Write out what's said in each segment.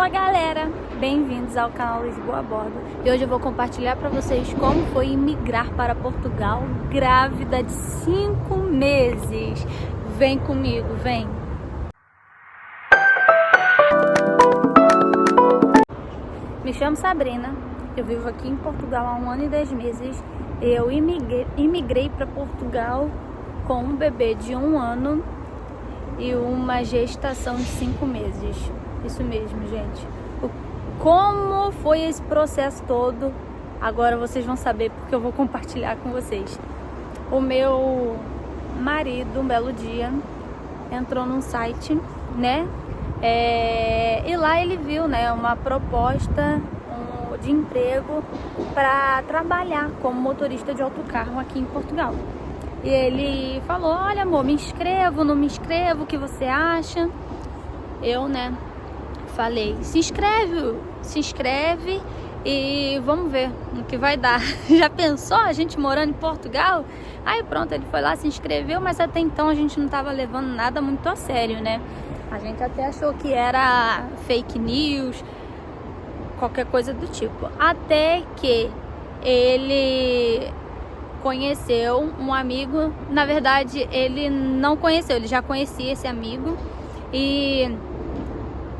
Fala galera, bem-vindos ao canal Lisboa a Bordo. E hoje eu vou compartilhar para vocês como foi imigrar para Portugal grávida de 5 meses. Vem comigo, vem! Me chamo Sabrina, eu vivo aqui em Portugal há 1 ano e 10 meses. Eu imigrei para Portugal com um bebê de 1 ano e uma gestação de 5 meses. Isso mesmo, gente. Como foi esse processo todo, agora vocês vão saber, porque eu vou compartilhar com vocês. O meu marido, um belo dia, entrou num site, né? E lá ele viu, né, uma proposta de emprego para trabalhar como motorista de autocarro aqui em Portugal. E ele falou: olha amor, me inscrevo, não me inscrevo, o que você acha? Eu, né, falei: se inscreve e vamos ver no que vai dar. Já pensou a gente morando em Portugal? Aí pronto, ele foi lá, se inscreveu, mas até então a gente não estava levando nada muito a sério, né? A gente até achou que era fake news, qualquer coisa do tipo. Até que ele conheceu um amigo. Na verdade, ele não conheceu, ele já conhecia esse amigo. E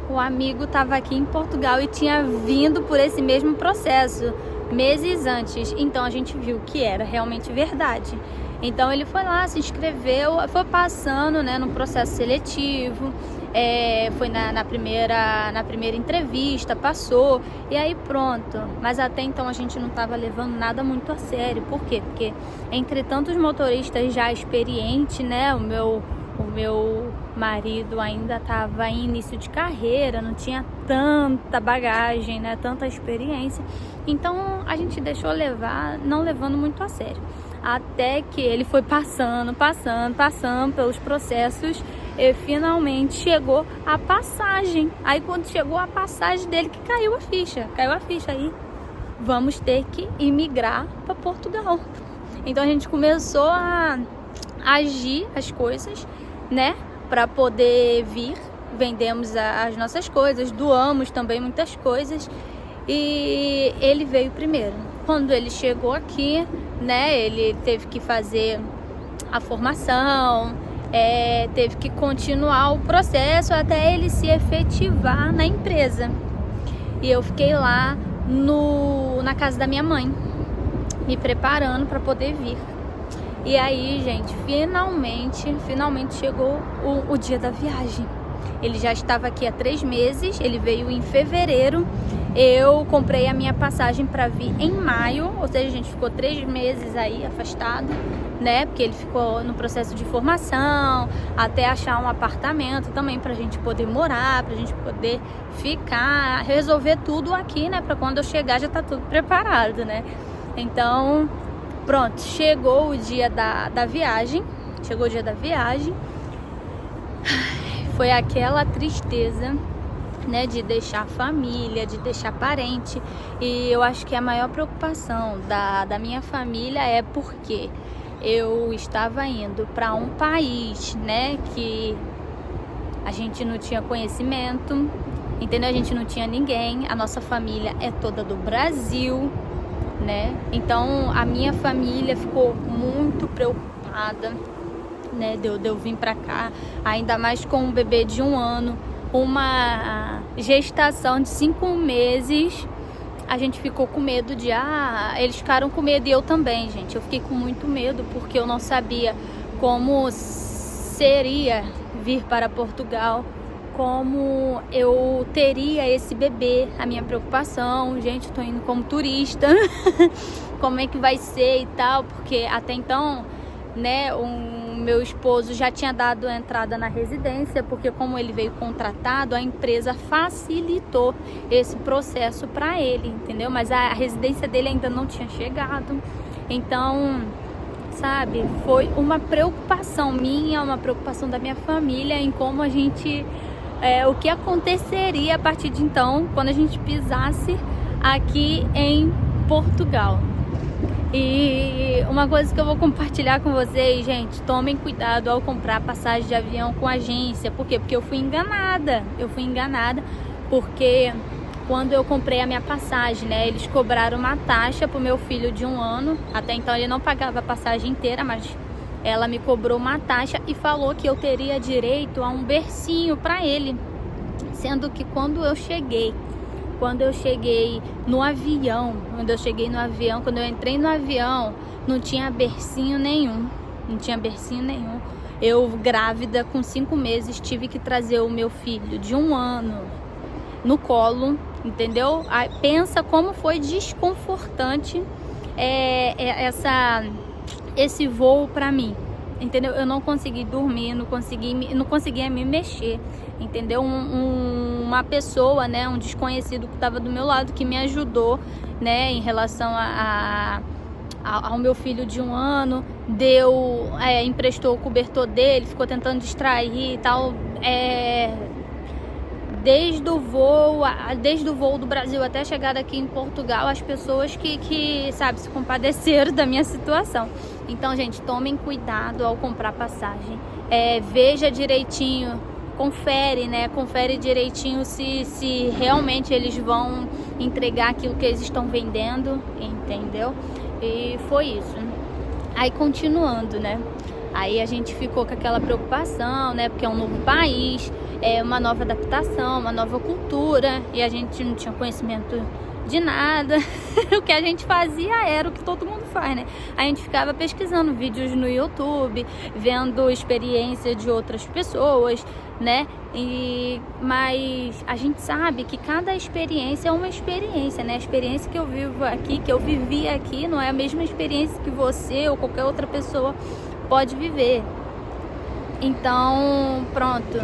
o amigo estava aqui em Portugal e tinha vindo por esse mesmo processo meses antes. Então a gente viu que era realmente verdade. Então ele foi lá, se inscreveu, foi passando, né, no processo seletivo, foi na primeira entrevista, passou, e aí pronto. Mas até então a gente não estava levando nada muito a sério. Por quê? Porque entre tantos motoristas já experientes, né, o meu marido ainda estava em início de carreira, não tinha tanta bagagem, né, tanta experiência. Então a gente deixou levar, não levando muito a sério. Até que ele foi passando pelos processos e finalmente chegou a passagem. Aí quando chegou a passagem dele que caiu a ficha aí. Vamos ter que imigrar para Portugal. Então a gente começou a agir as coisas, né, para poder vir. Vendemos as nossas coisas, doamos também muitas coisas e ele veio primeiro. Quando ele chegou aqui, né, ele teve que fazer a formação, teve que continuar o processo até ele se efetivar na empresa. E eu fiquei lá na casa da minha mãe, me preparando para poder vir. E aí, gente, finalmente chegou o dia da viagem. Ele já estava aqui há 3 meses, ele veio em fevereiro. Eu comprei a minha passagem para vir em maio, ou seja, a gente ficou 3 meses aí afastado, né? Porque ele ficou no processo de formação, até achar um apartamento também pra gente poder morar, pra gente poder ficar, resolver tudo aqui, né? Pra quando eu chegar já tá tudo preparado, né? Então, pronto, chegou o dia da viagem. Foi aquela tristeza, né, de deixar a família, de deixar parente. E eu acho que a maior preocupação da minha família é porque eu estava indo para um país, né, que a gente não tinha conhecimento, entendeu? A gente não tinha ninguém, a nossa família é toda do Brasil, né? Então a minha família ficou muito preocupada, né, de eu vir para cá, ainda mais com um bebê de 1 ano, uma gestação de 5 meses. A gente ficou com medo eles ficaram com medo e eu também, gente. Eu fiquei com muito medo porque eu não sabia como seria vir para Portugal, como eu teria esse bebê. A minha preocupação, gente, eu tô indo como turista, como é que vai ser e tal, porque até então, né, meu esposo já tinha dado a entrada na residência, porque como ele veio contratado, a empresa facilitou esse processo para ele, entendeu? Mas a residência dele ainda não tinha chegado. Então, sabe, foi uma preocupação minha, uma preocupação da minha família em como a gente, o que aconteceria a partir de então, quando a gente pisasse aqui em Portugal. E uma coisa que eu vou compartilhar com vocês, gente, tomem cuidado ao comprar passagem de avião com agência. Por quê? Porque eu fui enganada. porque quando eu comprei a minha passagem, né, eles cobraram uma taxa pro meu filho de 1 ano. Até então ele não pagava a passagem inteira, mas ela me cobrou uma taxa e falou que eu teria direito a um bercinho para ele. Sendo que quando eu cheguei no avião, quando eu entrei no avião, não tinha bercinho nenhum. Eu, grávida, com 5 meses, tive que trazer o meu filho de 1 ano no colo, entendeu? Aí, pensa como foi desconfortante esse voo pra mim, entendeu? Eu não consegui dormir, não conseguia me mexer, entendeu? Uma pessoa, né, um desconhecido que estava do meu lado, que me ajudou, né, em relação ao meu filho de 1 ano, emprestou o cobertor dele, ficou tentando distrair e tal, desde o voo do Brasil até a chegada aqui em Portugal, as pessoas que sabe, se compadeceram da minha situação. Então, gente, tomem cuidado ao comprar passagem. Veja direitinho, confere direitinho se realmente eles vão entregar aquilo que eles estão vendendo, entendeu? E foi isso. Aí, continuando, né? Aí a gente ficou com aquela preocupação, né? Porque é um novo país, uma nova adaptação, uma nova cultura, e a gente não tinha conhecimento de nada. O que a gente fazia era o que todo mundo faz, né? A gente ficava pesquisando vídeos no YouTube, vendo experiência de outras pessoas, né? Mas a gente sabe que cada experiência é uma experiência, né? A experiência que eu vivo aqui, que eu vivi aqui, não é a mesma experiência que você ou qualquer outra pessoa pode viver. Então, pronto,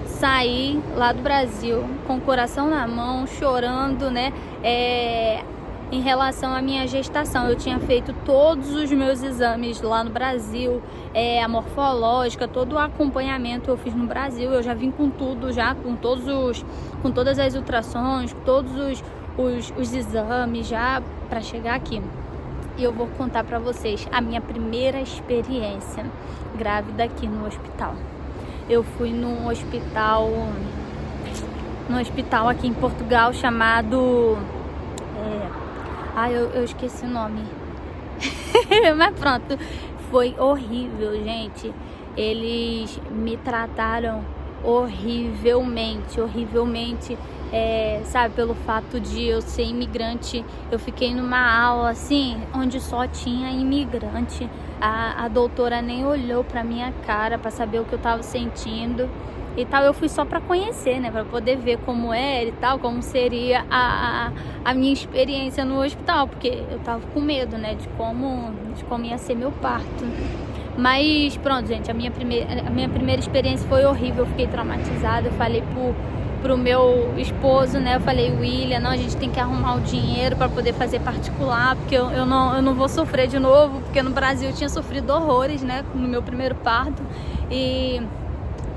saí lá do Brasil com o coração na mão, chorando, né? Em relação à minha gestação, eu tinha feito todos os meus exames lá no Brasil, a morfológica, todo o acompanhamento eu fiz no Brasil. Eu já vim com tudo, já com todas as ultrassons, todos os exames já para chegar aqui. E eu vou contar para vocês a minha primeira experiência grávida aqui no hospital. Eu fui num hospital aqui em Portugal chamado... eu esqueci o nome. Mas pronto, foi horrível, gente. Eles me trataram horrivelmente. Sabe, pelo fato de eu ser imigrante, eu fiquei numa aula assim, onde só tinha imigrante. A doutora nem olhou pra minha cara pra saber o que eu tava sentindo e tal. Eu fui só pra conhecer, né, pra poder ver como era e tal, como seria a minha experiência no hospital, porque eu tava com medo, né, de como ia ser meu parto. Mas pronto, gente, a minha primeira experiência foi horrível. Eu fiquei traumatizada. Eu falei pro meu esposo, né, eu falei: William, não, a gente tem que arrumar o dinheiro para poder fazer particular, porque eu não vou sofrer de novo, porque no Brasil eu tinha sofrido horrores, né, no meu primeiro parto. E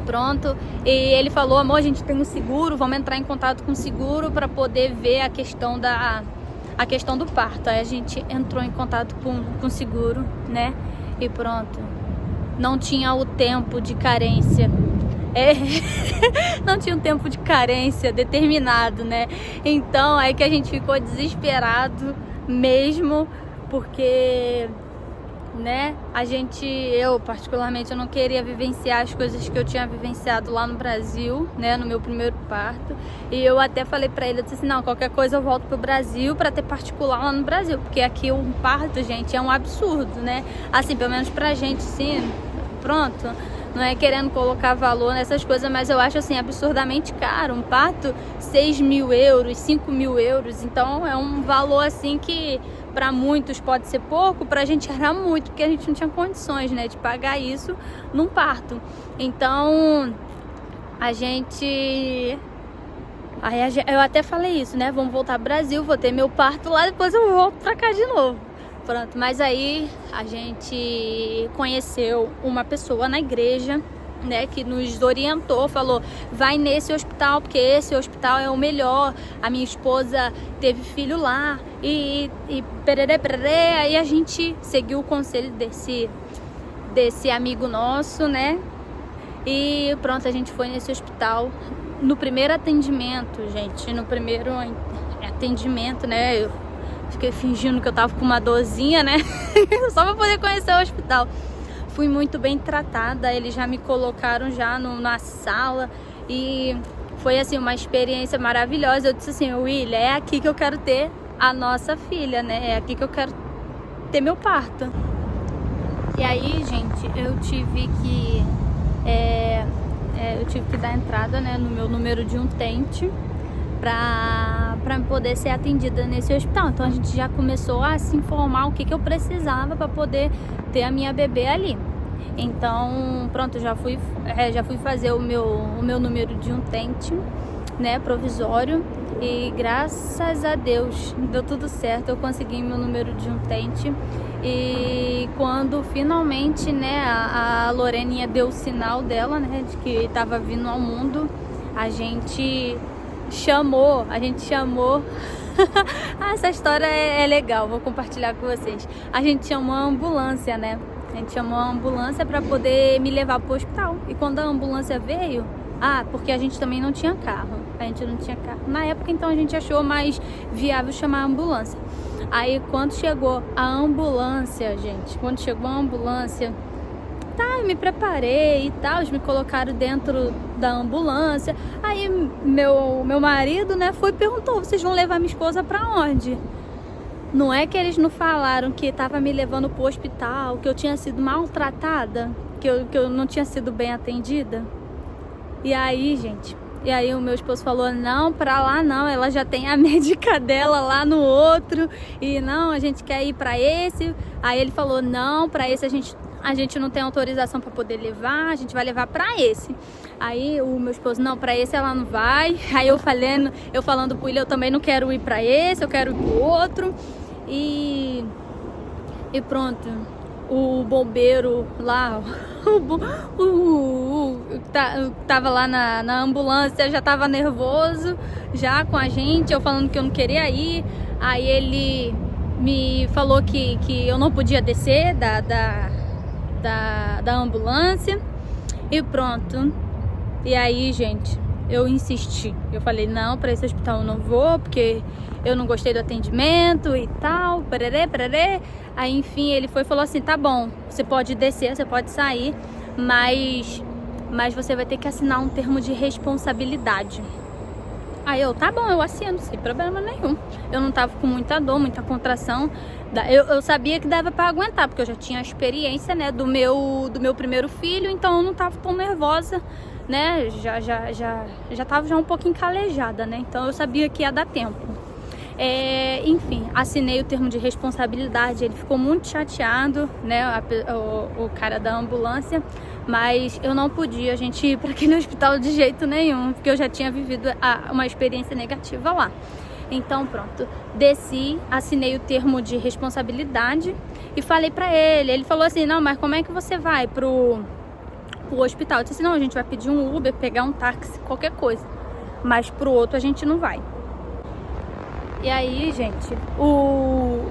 pronto, e ele falou: amor, a gente tem um seguro, vamos entrar em contato com o seguro para poder ver a questão do parto. Aí a gente entrou em contato com o seguro, né, e pronto, não tinha o tempo de carência. Não tinha um tempo de carência determinado, né? Então aí que a gente ficou desesperado mesmo, porque, né, eu particularmente, eu não queria vivenciar as coisas que eu tinha vivenciado lá no Brasil, né, no meu primeiro parto. E eu até falei pra ele, eu disse assim: não, qualquer coisa eu volto pro Brasil pra ter particular lá no Brasil, porque aqui um parto, gente, é um absurdo, né? Assim, pelo menos pra gente, sim, pronto. Não é querendo colocar valor nessas coisas, mas eu acho assim absurdamente caro. Um parto, 6.000 euros, 5.000 euros. Então é um valor assim que para muitos pode ser pouco, pra gente era muito, porque a gente não tinha condições, né, de pagar isso num parto. Então eu até falei isso, né, vamos voltar pro Brasil, vou ter meu parto lá, depois eu volto pra cá de novo. Pronto, mas aí a gente conheceu uma pessoa na igreja, né, que nos orientou, falou: vai nesse hospital, porque esse hospital é o melhor. A minha esposa teve filho lá e pererê, pererê. Aí a gente seguiu o conselho desse amigo nosso, né, e pronto, a gente foi nesse hospital. no primeiro atendimento, gente, no primeiro atendimento, né, eu fiquei fingindo que eu tava com uma dorzinha, né, só pra poder conhecer o hospital. Fui muito bem tratada, eles já me colocaram já na sala e foi assim uma experiência maravilhosa. Eu disse assim, William, é aqui que eu quero ter a nossa filha, né, é aqui que eu quero ter meu parto. E aí, gente, eu tive que dar entrada, né, no meu número de utente para poder ser atendida nesse hospital. Então a gente já começou a se informar o que eu precisava para poder ter a minha bebê ali. Então, pronto, já fui fazer o meu número de utente, né, provisório, e graças a Deus deu tudo certo, eu consegui meu número de utente. E quando finalmente, né, a Loreninha deu o sinal dela, né, de que estava vindo ao mundo, a gente chamou essa história é legal, vou compartilhar com vocês. A gente chamou a ambulância, né, a gente chamou a ambulância para poder me levar pro hospital. E quando a ambulância veio, porque a gente também não tinha carro. A gente não tinha carro na época, então a gente achou mais viável chamar a ambulância. Aí quando chegou a ambulância, gente, eu me preparei e tal, eles me colocaram dentro da ambulância. Aí meu marido, né, foi e perguntou, vocês vão levar minha esposa pra onde? Não é que eles não falaram que tava me levando pro hospital, que eu tinha sido maltratada, que eu não tinha sido bem atendida? E aí, gente, o meu esposo falou, não, pra lá não, ela já tem a médica dela lá no outro, e não, a gente quer ir pra esse. Aí ele falou, não, pra esse a gente não tem autorização pra poder levar, a gente vai levar pra esse. Aí o meu esposo, não, pra esse ela não vai. Aí eu falando pro William, eu também não quero ir pra esse, eu quero ir pro outro. E pronto. O bombeiro lá, tava lá na ambulância, já tava nervoso já com a gente, eu falando que eu não queria ir. Aí ele me falou que eu não podia descer da ambulância e pronto. E aí, gente, eu insisti, eu falei, não, para esse hospital eu não vou, porque eu não gostei do atendimento e tal, pererê. Aí, enfim, ele falou assim, tá bom, você pode descer, você pode sair, mas você vai ter que assinar um termo de responsabilidade. Aí eu, tá bom, eu assino, sem problema nenhum. Eu não tava com muita dor, muita contração. Eu sabia que dava pra aguentar, porque eu já tinha a experiência, né, do meu primeiro filho, então eu não tava tão nervosa, né, já tava já um pouquinho calejada, né, então eu sabia que ia dar tempo. Enfim, assinei o termo de responsabilidade, ele ficou muito chateado, né, o cara da ambulância, mas eu não podia, gente, ir para aquele hospital de jeito nenhum, porque eu já tinha vivido uma experiência negativa lá. Então pronto, desci, assinei o termo de responsabilidade e falei pra ele falou assim, não, mas como é que você vai pro hospital? Eu disse assim, não, a gente vai pedir um Uber, pegar um táxi, qualquer coisa, mas pro outro a gente não vai. E aí, gente, o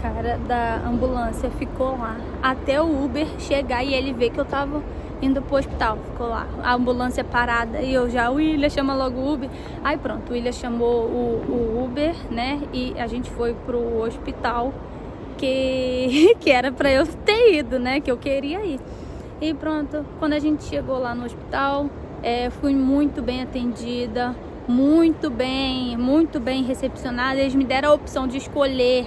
cara da ambulância ficou lá até o Uber chegar e ele ver que eu tava indo pro hospital. Ficou lá, a ambulância parada e o William chama logo o Uber. Aí pronto, o William chamou o Uber, né? E a gente foi pro hospital que era pra eu ter ido, né? Que eu queria ir. E pronto, quando a gente chegou lá no hospital, fui muito bem atendida. Muito bem recepcionada. Eles me deram a opção de escolher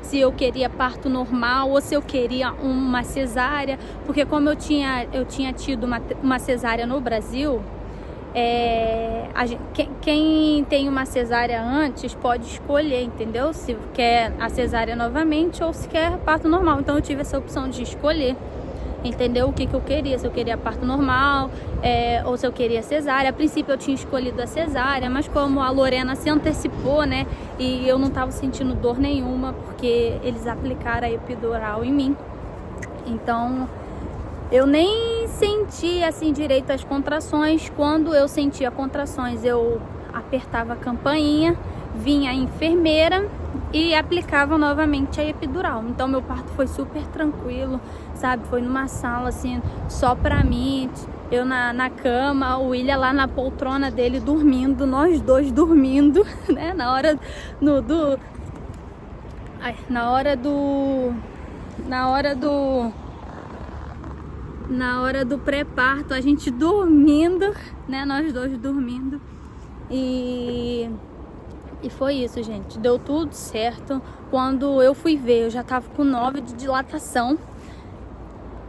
se eu queria parto normal ou se eu queria uma cesárea, porque como eu tinha tido uma cesárea no Brasil, quem tem uma cesárea antes pode escolher, entendeu? Se quer a cesárea novamente ou se quer parto normal. Então eu tive essa opção de escolher, entendeu? O que eu queria, se eu queria parto normal ou se eu queria cesárea. A princípio eu tinha escolhido a cesárea, mas como a Lorena se antecipou, né, e eu não tava sentindo dor nenhuma, porque eles aplicaram a epidural em mim, então eu nem senti assim direito as contrações. Quando eu sentia contrações, eu apertava a campainha, vinha a enfermeira e aplicava novamente a epidural. Então meu parto foi super tranquilo, sabe? Foi numa sala assim, só pra mim. Eu na cama, o William lá na poltrona dele dormindo, nós dois dormindo, né? Na hora do pré-parto, a gente dormindo, né? Nós dois dormindo. E foi isso, gente. Deu tudo certo. Quando eu fui ver, eu já tava com 9 de dilatação.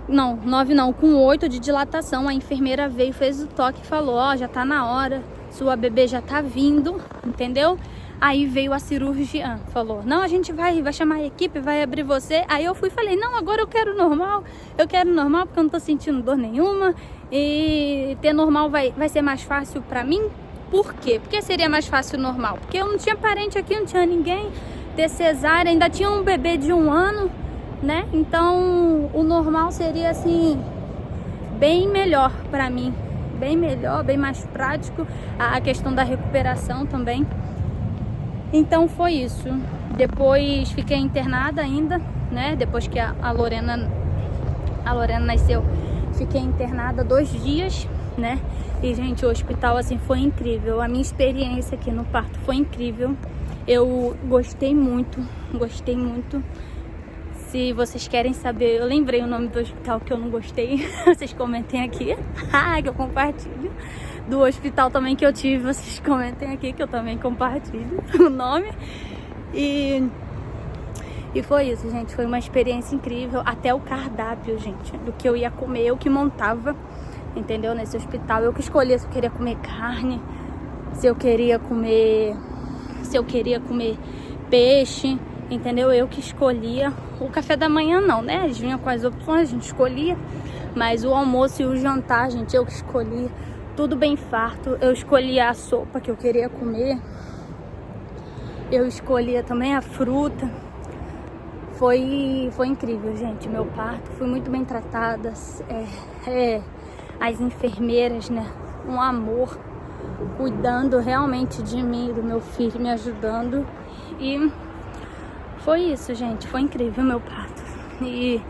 Não, 9 não, com 8 de dilatação. A enfermeira veio, fez o toque e falou: ó, já tá na hora, sua bebê já tá vindo, entendeu? Aí veio a cirurgiã, falou: não, a gente vai chamar a equipe, vai abrir você. Aí eu fui e falei: não, agora eu quero normal porque eu não tô sentindo dor nenhuma. E ter normal vai ser mais fácil pra mim. Por quê? Porque seria mais fácil normal? Porque eu não tinha parente aqui, não tinha ninguém. Ter cesárea, ainda tinha um bebê de 1 ano, né? Então o normal seria assim, bem melhor pra mim. Bem melhor, bem mais prático. A questão da recuperação também. Então foi isso. Depois fiquei internada ainda, né? Depois que a Lorena nasceu, fiquei internada 2 dias, né? E, gente, o hospital, assim, foi incrível. A minha experiência aqui no parto foi incrível. Eu gostei muito, gostei muito. Se vocês querem saber, eu lembrei o nome do hospital que eu não gostei. Vocês comentem aqui, que eu compartilho. Do hospital também que eu tive, vocês comentem aqui que eu também compartilho o nome. E foi isso, gente. Foi uma experiência incrível. Até o cardápio, gente, do que eu ia comer, eu que montava, entendeu? Nesse hospital, eu que escolhia se eu queria comer carne, se eu queria comer peixe, entendeu? Eu que escolhia. O café da manhã não, né? Eles vinham com as opções, a gente escolhia. Mas o almoço e o jantar, gente, eu que escolhia. Tudo bem farto. Eu escolhia a sopa que eu queria comer. Eu escolhia também a fruta. Foi incrível, gente, meu parto. Fui muito bem tratada. As enfermeiras, né? Um amor. Cuidando realmente de mim, do meu filho, me ajudando. E foi isso, gente. Foi incrível meu parto. E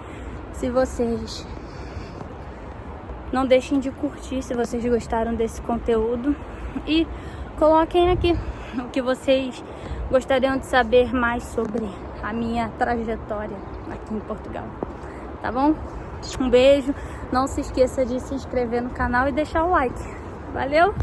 se vocês... não deixem de curtir se vocês gostaram desse conteúdo. E coloquem aqui o que vocês gostariam de saber mais sobre a minha trajetória aqui em Portugal. Tá bom? Um beijo. Não se esqueça de se inscrever no canal e deixar o like. Valeu!